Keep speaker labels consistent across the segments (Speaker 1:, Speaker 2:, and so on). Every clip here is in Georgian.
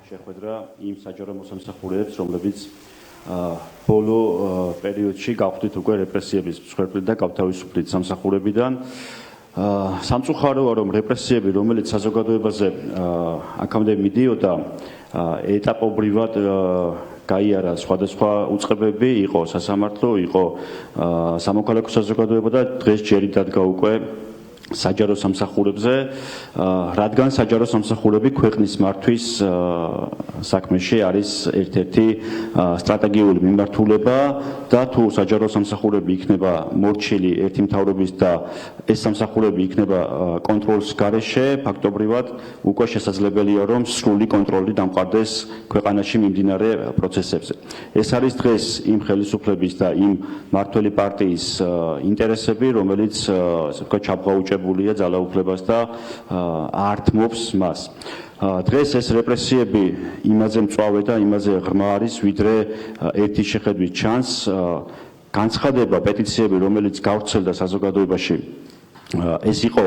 Speaker 1: შეხვედრა იმ საჯარო მოსამსახურეებს, რომლებიც ბოლო პერიოდში გავხდით უკვე რეპრესიების მსხვერპლი და გავთავისუფლდით სამსახურებიდან. სამწუხაროა, რომ რეპრესიები, რომელიც საზოგადოებაზე აქამდე მიდიოდა, ეტაპობრივად გაიარა სხვადასხვა უწყებები, იყო სასამართლო, იყო სამოქალაქო საზოგადოება და დღეს ჯერი დადგა უკვე საჯარო სამსახურებზე, რადგან საჯარო სამსახურები ქვეყნის მართვის საქმეში არის ერთ-ერთი სტრატეგიული მიმართულება და თუ საჯარო სამსახურები იქნება მორჩილი ერთი მთავრობის და ეს სამსახურები იქნება კონტროლის გარეშე, ფაქტობრივად უკვე შესაძლებელია, რომ სრული კონტროლი დამყარდეს ქვეყანაში მიმდინარე პროცესებზე. ეს არის დღეს იმ ხელისუფლების და იმ მმართველი პარტიის ინტერესები, რომელიც ასე ვთქვათ, ჩაბღაუჭებულია ძალაუფლებას და ართმობს მას. დღეს ეს რეპრესიები იმაზე მწვავე და იმაზე ღრმა არის, ვიდრე ერთი შეხედვით ჩანს, განცხადება, პეტიციები, რომელიც გავრცელდა საზოგადოებაში, ეს იყო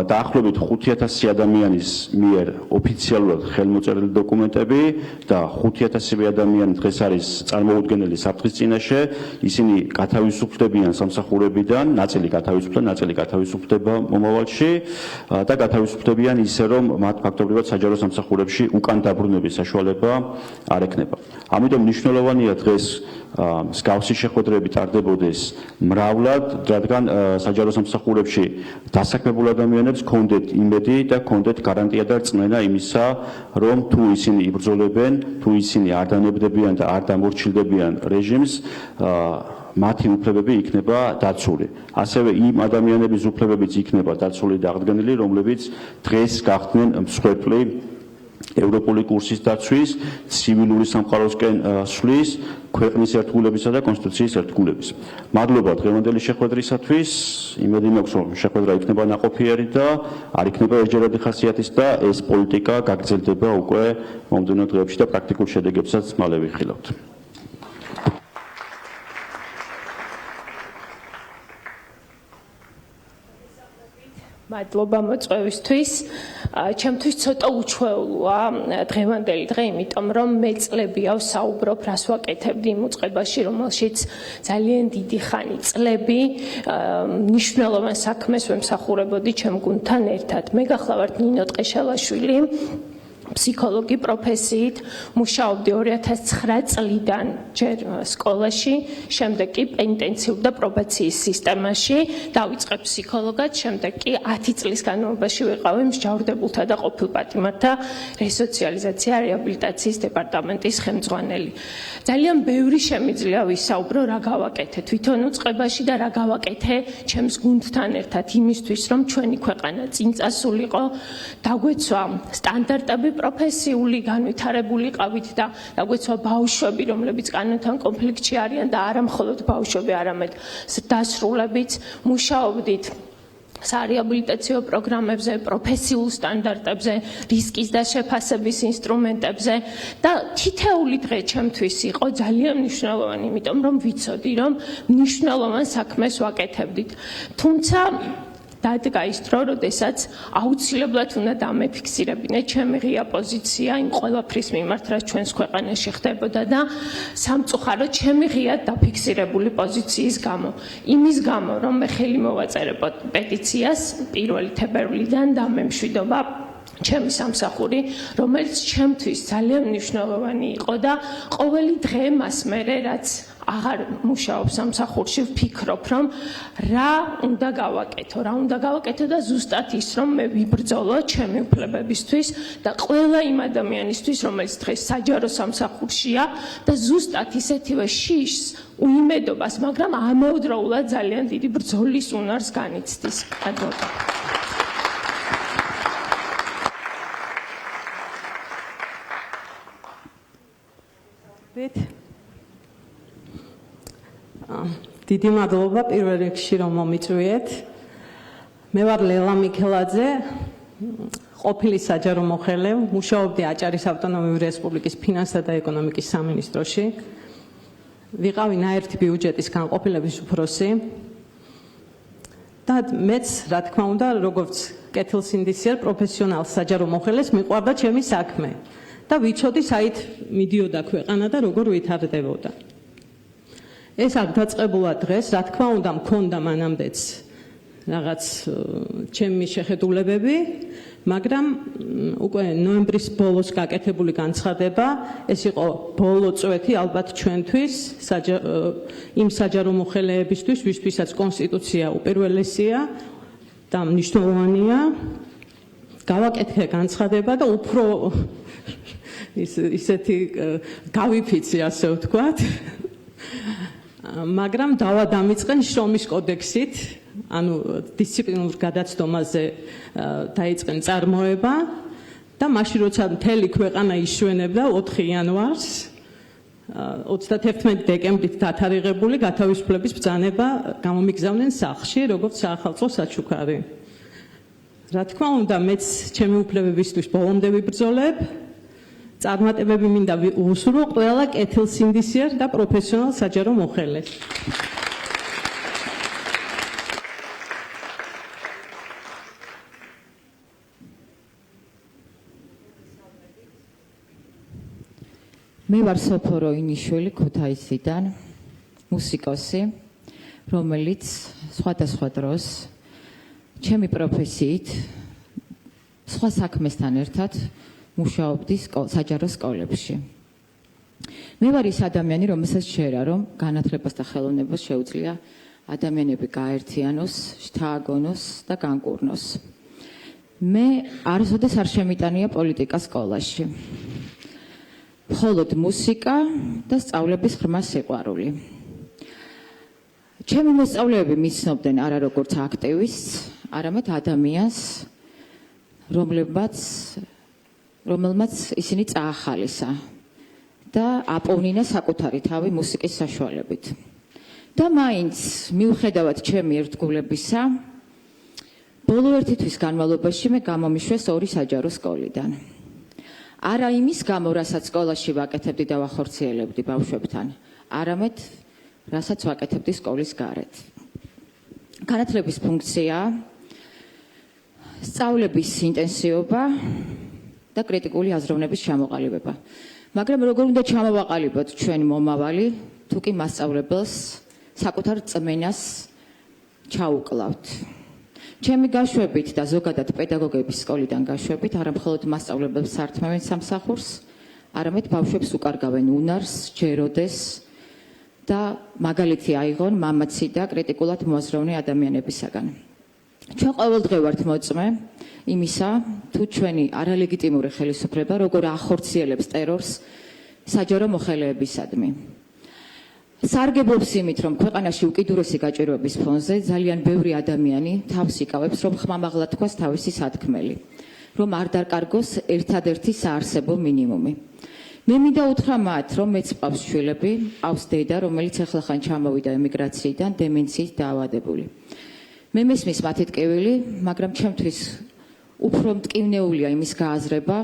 Speaker 1: დაახლოებით 5000 ადამიანის მიერ ოფიციალურად ხელმოწერილი დოკუმენტები და 5000 ადამიანი დღეს არის წარმოუდგენელი საფრთხის წინაშე, ისინი გათავისუფლდებიან სამსახურებიდან, ნაწილი გათავისუფლდა, ნაწილი გათავისუფლდება მომავალში და გათავისუფლდებიან ისე, რომ მათ ფაქტობრივად საჯარო სამსახურებში უკან დაბრუნების საშუალება არ ექნება. ამიტომ მნიშვნელოვანია დღეს მსგავსი შეხვედრები ტარდებოდეს მრავლად, რადგან საჯარო სამსახურებში დასაქმებულ ადამიანებს ჰქონდეთ იმედი და ჰქონდეთ გარანტია და რწმენა იმისა, რომ თუ ისინი იბრძოლებენ, თუ ისინი არ დანებდებიან და არ დამორჩილდებიან რეჟიმს, მათი უფლებები იქნება დაცული. ასევე იმ ადამიანების უფლებებიც იქნება დაცული და აღდგენილი, რომლებიც დღეს გახდნენ მსხვერპლი ევროპული კურსის დაცვის, ცივილური სამყაროსკენ სვლის, ქვეყნის ერთგულებისა და კონსტიტუციის ერთგულების. მადლობა დღევანდელი შეხვედრისათვის. იმედი მაქვს, რომ შეხვედრა იქნება ნაყოფიერი და არ იქნება ერთჯერადი ხასიათის და ეს პოლიტიკა გაგრძელდება უკვე მომდევნო დღეებში და პრაქტიკულ შედეგებსაც მალე ვიხილავთ.
Speaker 2: მადლობა მოწვევისთვის. ჩემთვის ცოტა უჩვეულოა დღევანდელი დღე, იმიტომ რომ მე წლებია ვსაუბრობ, რას ვაკეთებდი იმ უწყებაში, რომელშიც ძალიან დიდი ხანი წლები მნიშვნელოვან საქმეს ვემსახურებოდი ჩემ გუნდთან ერთად. მე გახლავართ ნინო ტყეშელაშვილი. ფსიქოლოგი პროფესიით, მუშაობდი 2009 წლიდან ჯერ სკოლაში, შემდეგ კი პენიტენციურ და პრობაციის სისტემაში, დავიწყე ფსიქოლოგად, შემდეგ კი 10 წლის განმავლობაში ვიყავი მსჯავრდებულთა და ყოფილ პატიმართა რესოციალიზაცია რეაბილიტაციის დეპარტამენტის ხელმძღვანელი. ძალიან ბევრი შემიძლია ვისაუბრო, რა გავაკეთე თვითონ უწყებაში და რა გავაკეთე ჩემს გუნდთან ერთად იმისთვის, რომ ჩვენი ქვეყანა წინ წასულიყო, დაგვეცვა სტანდარტები პროფესიული განვითარებულიყავით და დაგვეცვა ბავშვები, რომლებიც კანონთან კონფლიქტში არიან და არა მხოლოდ ბავშვები, არამედ დასრულებიც, მუშაობდით სარეაბილიტაციო პროგრამებზე, პროფესიულ სტანდარტებზე, რისკის და შეფასების ინსტრუმენტებზე და თითეული დღე ჩემთვის იყო ძალიან მნიშვნელოვანი, იმიტომ რომ ვიცოდი, რომ მნიშვნელოვან საქმეს ვაკეთებდით. თუმცა დადგა ის დრო, როდესაც აუცილებლად უნდა დამეფიქსირებინე ჩემი ღია პოზიცია იმ ყველაფრის მიმართ, რაც ჩვენს ქვეყანაში ხდებოდა და სამწუხაროდ ჩემი ღიად დაფიქსირებული პოზიციის გამო. იმის გამო, რომ მე ხელი მოვაწერე პეტიციას 1 თებერვლიდან და მე მშვიდობა ჩემი სამსახური, რომელიც ჩემთვის ძალიან მნიშვნელოვანი იყო და ყოველი დღე მას მერე, რაც აღარ მუშაობ სამსახურში, ვფიქრობ, რომ რა უნდა გავაკეთო და ზუსტად ის, რომ მე ვიბრძოლო ჩემი უფლებებისთვის და ყველა იმ ადამიანისთვის, რომელიც დღეს საჯარო სამსახურშია და ზუსტად ისეთივე შიშს, უიმედობას, მაგრამ ამავდროულად ძალიან დიდი ბრძოლის უნარს განიცდის. მადლობა.
Speaker 3: დიდი მადლობა პირველ რიგში, რომ მომიწვიეთ. მე ვარ ლელა მიქელაძე, ყოფილი საჯარო მოხელე, მუშაობდი აჭარის ავტონომიური რესპუბლიკის ფინანსთა და ეკონომიკის სამინისტროში. ვიყავი ნაერთი ბიუჯეტის განყოფილების უფროსი. და მეც, რა თქმა უნდა, როგორც კეთილსინდისიერ პროფესიონალ საჯარო მოხელეს, მიყვარდა ჩემი საქმე. და ვიცოდი საით მიდიოდა ქვეყანა და როგორ ვითარდებოდა. ეს აქ დაწყებულა დღეს, რა თქმა უნდა, მქონდა მანამდეც რაღაც ჩემი შეხედულებები, მაგრამ უკვე ნოემბრის ბოლოს გაკეთებული განცხადება, ეს იყო ბოლო წვეთი ალბათ ჩვენთვის, იმ საჯარო მოხელეებისთვის, ვისთვისაც კონსტიტუცია უპირველესია და მნიშვნელოვანია. გავაკეთე განცხადება და უფრო ისეთი გავიფიცი, ასე ვთქვათ. მაგრამ დავა დამიწყენ შრომის კოდექსით, ანუ დისციპლინურ გადაცდომაზე დაიწყენ წარმოება და მაშინ როცა მთელი ქვეყანა იშვენებდა 4 იანვარს 31 დეკემბრით დათარიღებული გათავისუფლების ბრძანება გამომიგზავნენ სახლში, როგორც საახალწლო საჩუქარი. რა თქმა უნდა, მეც ჩემი უფლებებისთვის ბოლომდე ვიბრძოლებ. წარმატებები მინდა ვუსურვო ყველა კეთილსინდისიერ და პროფესიონალ საჯარო მოხელეს.
Speaker 4: მე ვარ სოფორო ინიშვილი ქუთაისიდან, მუსიკოსი, რომელიც სხვადასხვა დროს ჩემი პროფესიით სხვა საქმესთან ერთად მუშაობდი საჯარო სკოლებში. მე ვარ ის ადამიანი, რომელსაც შეერა, რომ განათლებას და ხელოვნებას შეუძლია ადამიანები გაერთიანოს, შთააგონოს და განკურნოს. მე არასოდეს არ შემიტანია პოლიტიკა სკოლაში. მხოლოდ მუსიკა და სწავლების ღრმა სიყვარული. ჩემი მოსწავლეები მიცნობდნენ არა როგორც აქტივისტს, არამედ ადამიანს, რომელმაც ისინი წაახალისა და აპოვნინა საკუთარი თავი მუსიკის საშუალებით. და მაინც მიუხედავად ჩემი ერთგულებისა, ბოლო ერთი თვის განმავლობაში მე გამომიშვეს 2 საჯარო სკოლიდან. არა იმის გამო, რასაც სკოლაში ვაკეთებდი და ვახორციელებდი ბავშვებთან, არამედ რასაც ვაკეთებდი სკოლის გარეთ. განათლების ფუნქცია, სწავლების ინტენსივობა და კრიტიკული აზროვნების ჩამოყალიბება. მაგრამ როგორ უნდა ჩამოვაყალიბოთ ჩვენი მომავალი, თუ კი მასწავლებელს საკუთარ წმენას ჩაუკლავთ. ჩემი გაშვებით და ზოგადად პედაგოგების სკოლიდან გაშვებით, არა მხოლოდ მასწავლებელს სართმევენ სამსახურს, არამედ ბავშვებს უკარგავენ უნარს, ჯეროდეს და მაგალითი აიღონ მამაცი და კრიტიკულად მოაზროვნე ადამიანებისაგან. ჩვენ ყოველდღე ვართ მოწმე იმისა, თუ ჩვენი არალეგიტიმური ხელისუფლება როგორ ახორციელებს ტერორს საჯარო მოხელეებისადმი. სარგებლობს იმით, რომ ქვეყანაში უკიდურესი გაჭირვების ფონზე ძალიან ბევრი ადამიანი თავს იკავებს, რომ ხმამაღლა თქვას თავისი სათქმელი, რომ არ დაკარგოს ერთადერთი საარსებო მინიმუმი. მე მინდა უთხრა მათ, რომ მეც ყავს შვილები, ყავს დედა, რომელიც ახლახან ჩამოვიდა ემიგრაციიდან, დემენციით დაავადებული. მე მესმის მათი ტკივილი, მაგრამ ჩემთვის უფრო მტკივნეულია იმის გააზრება,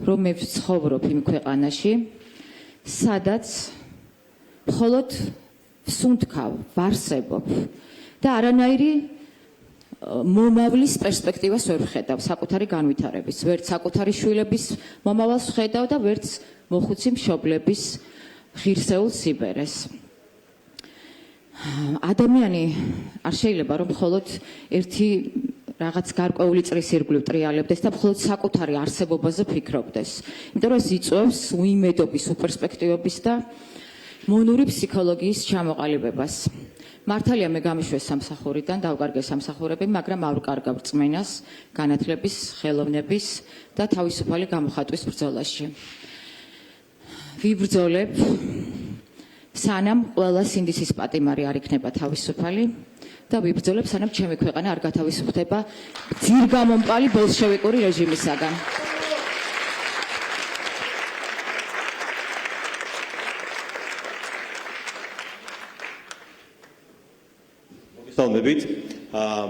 Speaker 4: რომ მე ვცხოვრობ იმ ქვეყანაში, სადაც მხოლოდ ვსუნთქავ, ვარსებობ და არანაირი მომავლის პერსპექტივას ვერ ვხედავ საკუთარი განვითარების, ვერც საკუთარი შვილების მომავალს ვხედავ და ვერც მოხუცი მშობლების ღირსეულ სიბერეს. ადამიანი არ შეიძლება რომ მხოლოდ ერთი რაღაც გარკვეული წრის ირგვლივ ტრიალებდეს და მხოლოდ საკუთარი არსებობაზე ფიქრობდეს. იმიტომ რომ ეს იწვევს უიმედობის, უპერსპექტივების და მონური ფსიქოლოგიის ჩამოყალიბებას. მართალია მე გამიშვეს სამსახურიდან, დავკარგე სამსახურები, მაგრამ არ ვკარგავ რწმენას, განათლების, ხელოვნების და თავისუფალი გამოხატვის ბრძოლაში. ვიბრძოლებ, სანამ ყველა სინდისის პატიმარი არ იქნება თავისუფალი და ვიბრძოლებ, სანამ ჩემი ქვეყანა არ გათავისუფლდება ძირგამომპალი ბოლშევიკური რეჟიმისაგან.
Speaker 5: მოგესალმებით.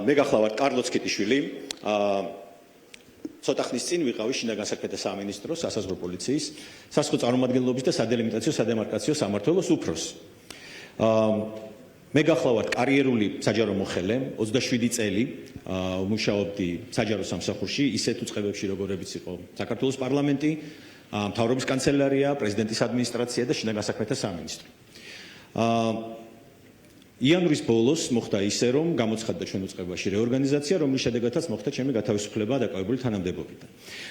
Speaker 5: მე გახლავართ კარლო ცკიტიშვილი. ცოტა ხნის წინ ვიყავი შინაგან საქმეთა სამინისტროს, სასაზღვრო პოლიციის, სასხო წარმომადგენლობის და სადელიმიტაციო სადემარკაციო სამმართველოს უფროსი. მე გახლავართ კარიერული საჯარო მოხელე, 27 წელი მუშაობდი საჯარო სამსახურში, ისეთ უწყებებში, როგორებიც იყო საქართველოს პარლამენტი, მთავრობის კანცელარია, პრეზიდენტის ადმინისტრაცია და შინაგან საქმეთა სამინისტრო. იანვრის ბოლოს მოხდა ისე, რომ გამოცხადდა ჩვენ უწყებაში რეორგანიზაცია, რომლის შედეგადაც მოხდა ჩემი გათავისუფლება დაკავებული თანამდებობიდან.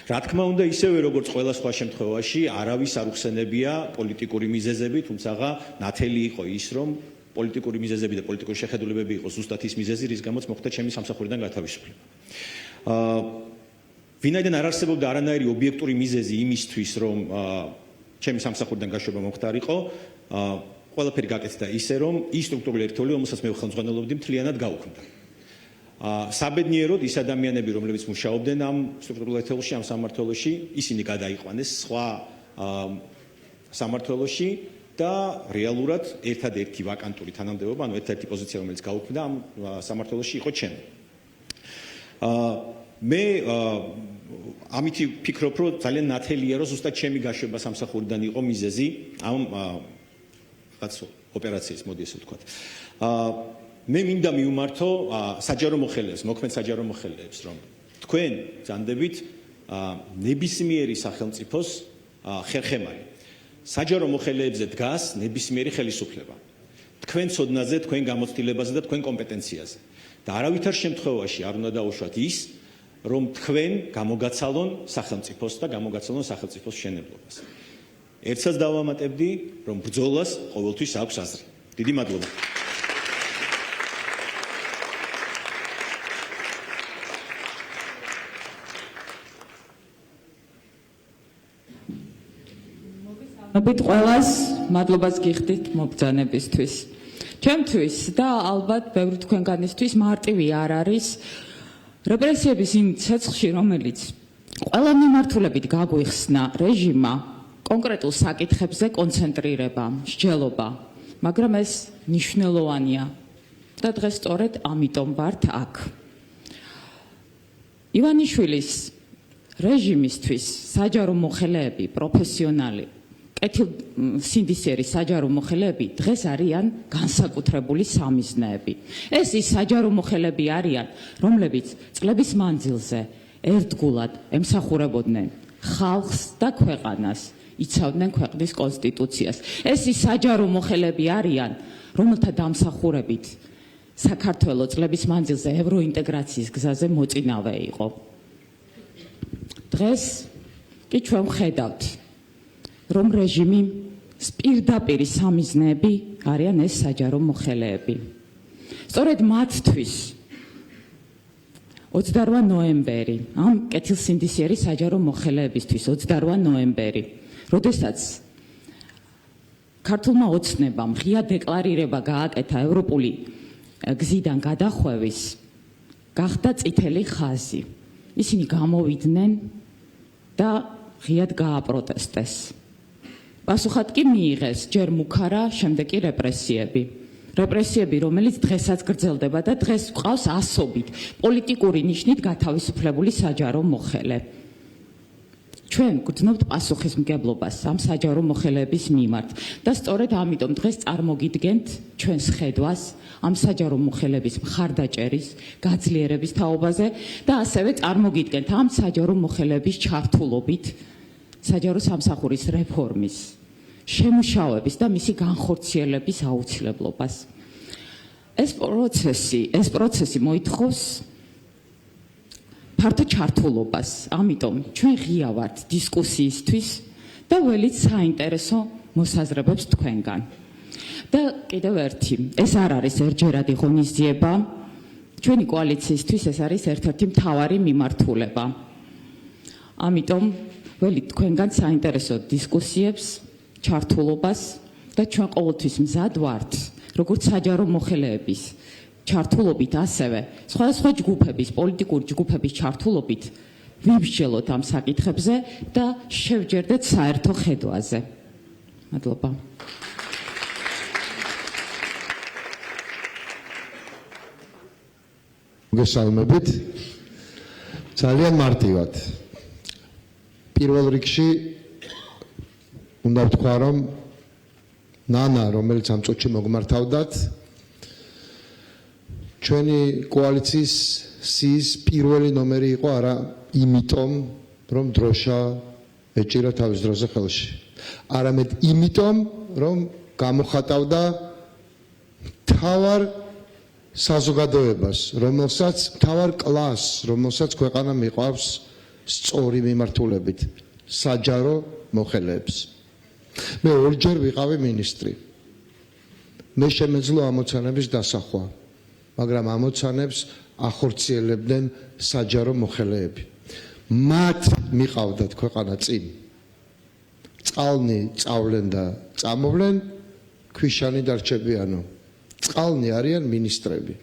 Speaker 5: რა თქმა უნდა, ისევე როგორც ყველა სხვა შემთხვევაში, არავის არ უხსენებია პოლიტიკური მიზეზები, თუმცა ნათელი იყო ის, რომ პოლიტიკური მიზეზები და პოლიტიკური შეხედულებები იყო ზუსტად ის მიზეზი, რის გამოც მოხდა ჩემი სამსახურიდან გათავისუფლება. ვინაიდან არ არსებობდა არანაირი ობიექტური მიზეზი იმისთვის, რომ ჩემი სამსახურიდან გაშვება მომხდარიყო, ყველაფერი გაკეთდა ისე, რომ ის სტრუქტურული ერთეული, რომელსაც მე ხელმძღვანელობდი, მთლიანად გაუქმდა. საბედნიეროდ ის ადამიანები, რომლებიც მუშაობდნენ ამ სტრუქტურულ ერთეულში, ამ სამმართველოში, ისინი გადაიყვანეს სხვა სამმართველოში და რეალურად ერთადერთი ვაკანტური თანამდებობა, ანუ ერთ-ერთი პოზიცია, რომელიც გაუქმდა ამ სამმართველოში, იყო ჩემი. მე ამითი ვფიქრობ, რომ ძალიან ნათელია, რომ ზუსტად ჩემი გაშვება სამსახურიდან იყო მიზეზი ამ ოპერაციის, მოდი ესე ვთქვათ. მე მინდა მივმართო საჯარო მოხელეებს, მოქმედ საჯარო მოხელეებს, რომ თქვენ ბრძანდებით ნებისმიერი სახელმწიფოს ხერხემალი. საჯარო მოხელეებზე დგას ნებისმიერი ხელისუფლება. თქვენ ცოდნაზე, თქვენ გამოცდილებაზე და თქვენ კომპეტენციაზე. და არავითარ შემთხვევაში არ უნდა დაუშვათ ის, რომ თქვენ გამოგაცალონ სახელმწიფოს და გამოგაცალონ სახელმწიფოს მშენებლობას. ერთსაც დავამატებდი, რომ ბრძოლას ყოველთვის აქვს აზრი. დიდი მადლობა.
Speaker 6: მოგესალმებით ყველას, მადლობას გიხდით მობრძანებისთვის. ჩემთვის და ალბათ ბევრი თქვენგანისთვის მარტივი არ არის რეპრესიების იმ ცეცხლში, რომელიც ყველა მიმართულებით გაგვიხსნა რეჟიმმა, კონკრეტულ საკითხებზე კონცენტრირება, მსჯელობა, მაგრამ ეს მნიშვნელოვანია და დღეს სწორედ ამიტომ ვართ აქ. ივანიშვილის რეჟიმისთვის საჯარო მოხელეები, პროფესიონალი, კეთილსინდისიერი საჯარო მოხელეები დღეს არიან განსაკუთრებული სამიზნეები. ეს ის საჯარო მოხელეები არიან, რომლებიც წლების მანძილზე ერთგულად ემსახურებოდნენ ხალხს და ქვეყანას. იცავდნენ ქვეყნის კონსტიტუციას. ეს ის საჯარო მოხელეები არიან, რომელთა დამსახურებით საქართველო წლების მანძილზე ევროინტეგრაციის გზაზე მოწინავე იყო. დღეს კი ჩვენ ვხედავთ, რომ რეჟიმი პირდაპირ სამიზნეები არიან ეს საჯარო მოხელეები. სწორედ მათთვის 28 ნოემბერი, ამ კეთილსინდისიერი საჯარო მოხელეებისთვის 28 ნოემბერი, როდესაც ქართულმა ოცნებამ ღია დეკლარირება გააკეთა ევროპული გზიდან გადახვევის, გახდა წითელი ხაზი. ისინი გამოვიდნენ და ღიად გააპროტესტეს. პასუხად კი მიიღეს ჯერ მუქარა, შემდეგ კი რეპრესიები. რეპრესიები, რომელიც დღესაც გრძელდება და დღეს გვყავს ასობით პოლიტიკური ნიშნით გათავისუფლებული საჯარო მოხელე. ჩვენ გვგრძნობთ პასუხისმგებლობას ამ საჯარო მოხელეების მიმართ და სწორედ ამიტომ დღეს წარმოგიდგენთ ჩვენს ხედვას ამ საჯარო მოხელეების მხარდაჭერის, გაძლიერების თაობაზე და ასევე წარმოგიდგენთ ამ საჯარო მოხელეების ჩართულობით საჯარო სამსახურის რეფორმის, შემუშავების და მისი განხორციელების აუცილებლობას. ეს პროცესი მოითხოვს ფართო ჩართულობას, ამიტომ ჩვენ ღია ვართ დისკუსიისთვის და ველით საინტერესო მოსაზრებებს თქვენგან. და კიდევ ერთი, ეს არ არის ერთჯერადი ღონისძიება, ჩვენი კოალიციისთვის ეს არის ერთ-ერთი მთავარი მიმართულება. ამიტომ ველით თქვენგან საინტერესო დისკუსიებს, ჩართულობას და ჩვენ ყოველთვის მზად ვართ, როგორც საჯარო მოხელეების ჩართულობით, ასევე სხვადასხვა ჯგუფების, პოლიტიკური ჯგუფების ჩართულობით ვიმსჯელოთ ამ საკითხებზე და შევჯერდეთ საერთო ხედვაზე. მადლობა.
Speaker 7: მოგესალმებით. ძალიან მარტივად. პირველ რიგში უნდა ვთქვა, რომ ნანა, რომელიც ამ წუთში მოგმართავდათ, ჩვენი კოალიციის სიის პირველი ნომერი იყო არა იმიტომ, რომ დროშა ეჭირა თავის დროზე ხელში. არამედ იმიტომ, რომ გამოხატავდა მთავარ საზოგადოებას, რომელსაც მთავარ კლასს, რომელსაც ქვეყანა მიყვავს სწორი მიმართულებით, საჯარო მოხელეებს. მე ორჯერ ვიყავი მინისტრი. მე შემეძლო ამოცანების დასახვა, მაგრამ ამოცანებს ახორციელებდნენ საჯარო მოხელეები. მათ მიყავდათ ქვეყანა წინ. წყალნი წავლენ და წამოვლენ, ქვიშანი დარჩებიანო. წყალნი არიან მინისტრები,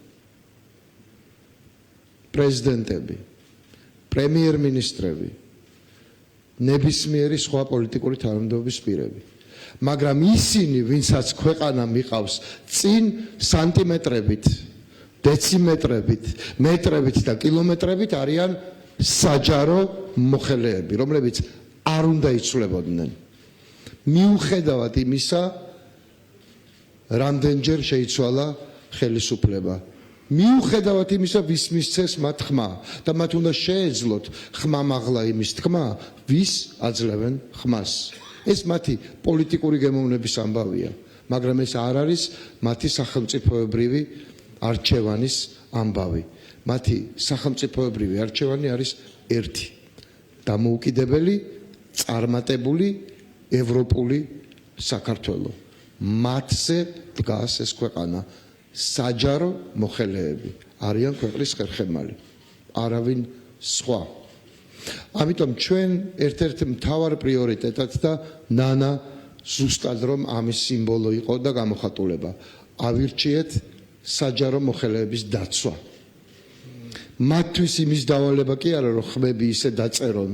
Speaker 7: პრეზიდენტები, პრემიერ-მინისტრები, ნებისმიერი სხვა პოლიტიკური თანამდებობის პირები. მაგრამ ისინი, ვინცაც ქვეყანა მიყავს წინ სანტიმეტრებით, დეციმეტრებით, მეტრებით და კილომეტრებით არიან საჯარო მოხელეები, რომლებიც არ უნდა იცვლებოდნენ. მიუხედავად იმისა, რამდენჯერ შეიცვალა ხელისუფლება. მიუხედავად იმისა, ვის მისცეს მათ ხმა და მათ უნდა შეეძლოთ ხმამაღლა იმის თქმა, ვის აძლევენ ხმას. ეს მათი პოლიტიკური გემოვნების ამბავია, მაგრამ ეს არ არის მათი სახელმწიფოებრივი არჩევანის ამბავი. მათი სახელმწიფოებრივი არჩევანი არის ერთი: დამოუკიდებელი, წარმატებული ევროპული საქართველო. მათზე დგას ეს ქვეყანა. საჯარო მოხელეები არიან ქვეყნის ხერხემალი, არავინ სხვა. ამიტომ ჩვენ ერთ-ერთ მთავარ პრიორიტეტად და ნანა ზუსტად რომ ამის სიმბოლო იყო და გამოხატულება, ავირჩიეთ საჯარო მოხელეების დაცვა. მათთვის იმის დავალება კი არა, რომ ხმები ისე დაწერონ,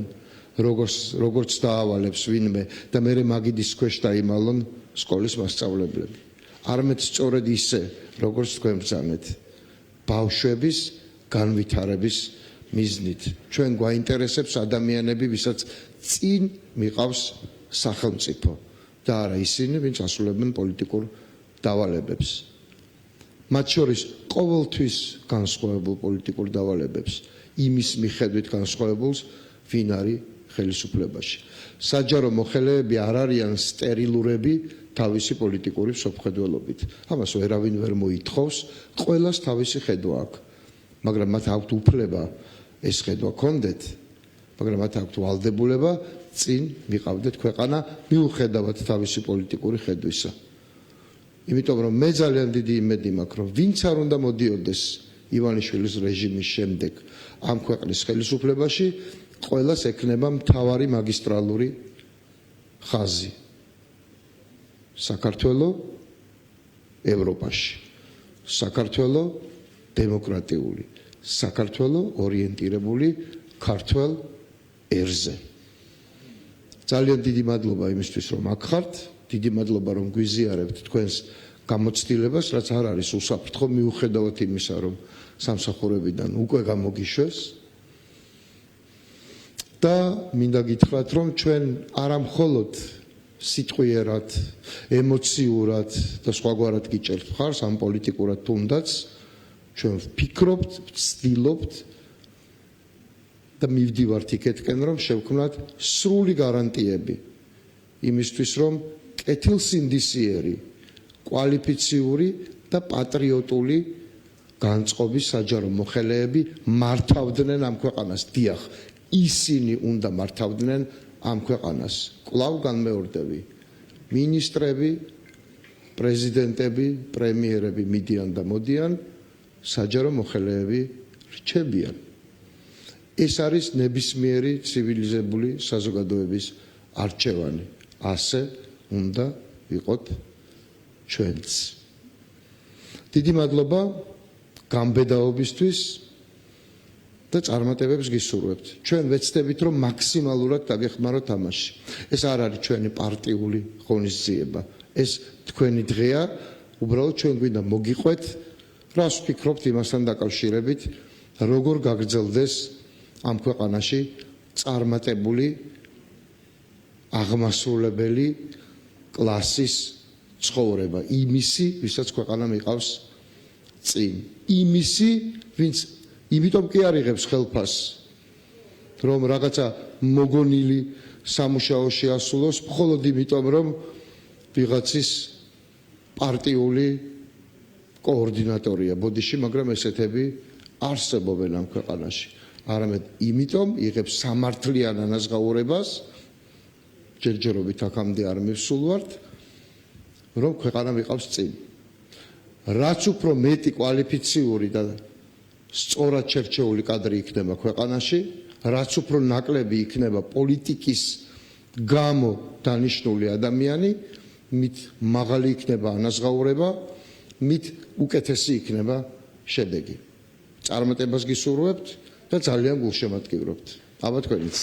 Speaker 7: როგორც დაავალებს ვინმე და მერე მაგიდის ქვეშ დაიმალონ სკოლის მასწავლებლები. არამედ სწორედ ისე, როგორც თქვენ ბრძანეთ, ბავშვების განვითარების მიზნით. ჩვენ გვაინტერესებს ადამიანები, ვისაც წინ მიყავს სახელმწიფო და არა ისინი, ვინც ასრულებენ პოლიტიკურ დავალებებს. მათ შორის ყოველთვის განსხვავებულ პოლიტიკურ დავალებებს, იმის მიხედვით განსხვავებულს, ვინ არის ხელისუფლებაში. საჯარო მოხელეები არ არიან სტერილურები თავისი პოლიტიკური მსოფლმხედველობით. ამას ვერავინ ვერ მოითხოვს, ყველას თავისი ხედვა აქვს. მაგრამ მათ აქვთ უფლება ეს ხედვა კონდეთ, მაგრამ მათ აქვთ ვალდებულება წინ მიყავდეთ ქვეყანა მიუხედავად თავისი პოლიტიკური ხედვისა. იმიტომ რომ მე ძალიან დიდი იმედი მაქვს, რომ ვინც არ უნდა მოდიოდეს ივანიშვილის რეჟიმის შემდეგ ამ ქვეყნის ხელისუფლებაში, ყველას ექნება მთავარი მაგისტრალური ხაზი. საქართველო ევროპაში, საქართველო დემოკრატიული, საქართველო ორიენტირებული ქართველ ერზე. ძალიან დიდი მადლობა იმისთვის, რომ აქ ხართ, დიდი მადლობა, რომ გვიზიარებთ თქვენს გამოცდილებას, რაც არ არის უსაფრთხო, მიუხედავად იმისა, რომ სამსახურებიდან უკვე გამოგიშვეს. და მინდა გითხრათ, რომ ჩვენ არა მხოლოდ სიტყვიერად, ემოციურად და სხვაგვარად გიჭერთ მხარს, ამ პოლიტიკურად თუნდაც, ჩვენ ვფიქრობთ, ვცდილობთ და მივდივართ იქეთკენ, რომ შევქმნათ სრული გარანტიები იმისთვის, რომ კეთილსინდისიერი, კვალიფიციური და პატრიოტული განწყობის საჯარო მოხელეები მართავდნენ ამ ქვეყანას. დიახ, ისინი უნდა მართავდნენ ამ ქვეყანას. კვლავ განმეორდები, მინისტრები, პრეზიდენტები, პრემიერები მიდიან და მოდიან, საჯარო მოხელეები რჩებიან. ეს არის ნებისმიერი ცივილიზებული საზოგადოების არჩევანი. ასე უნდა ვიყოთ ჩვენც. დიდი მადლობა გამბედაობისთვის და წარმატებებს გისურვებთ. ჩვენ ვეცდებით, რომ მაქსიმალურად დაგეხმაროთ ამაში. ეს არ არის ჩვენი პარტიული ღონისძიება. ეს თქვენი დღეა, უბრალოდ ჩვენ გვინდა მოგიყვეთ, რას ვფიქრობთ იმასთან დაკავშირებით, როგორ გაგრძელდეს ამ ქვეყანაში წარმატებული, აღმასრულებელი კლასის ცხოვრება. იმისი, ვისაც ქვეყანა მიყავს წინ. იმისი, ვინც იმიტომ კი არ იღებს ხელფასს, რომ რაღაცა მოგონილი სამუშაოში ასულოს მხოლოდ იმიტომ, რომ ვიღაცის პარტიული კოორდინატორია ბოდიში, მაგრამ ესეთები არსებობენ ამ ქვეყანაში. არამედ იმიტომ იღებს სამართლიან ანაზღაურებას, ჯერჯერობით აქამდე არ მივსულვართ, რომ ქვეყანა მიყავს წინ. რაც უფრო მეტი კვალიფიციური და სწორად შერჩეული კადრი იქნება ქვეყანაში, რაც უფრო ნაკლები იქნება პოლიტიკის გამო დანიშნული ადამიანი, მით მაღალი იქნება ანაზღაურება, მით უკეთესი იქნება შედეგი. წარმატებას გისურვებთ და ძალიან გულშემატკივრობთ. აბა თქვენიც.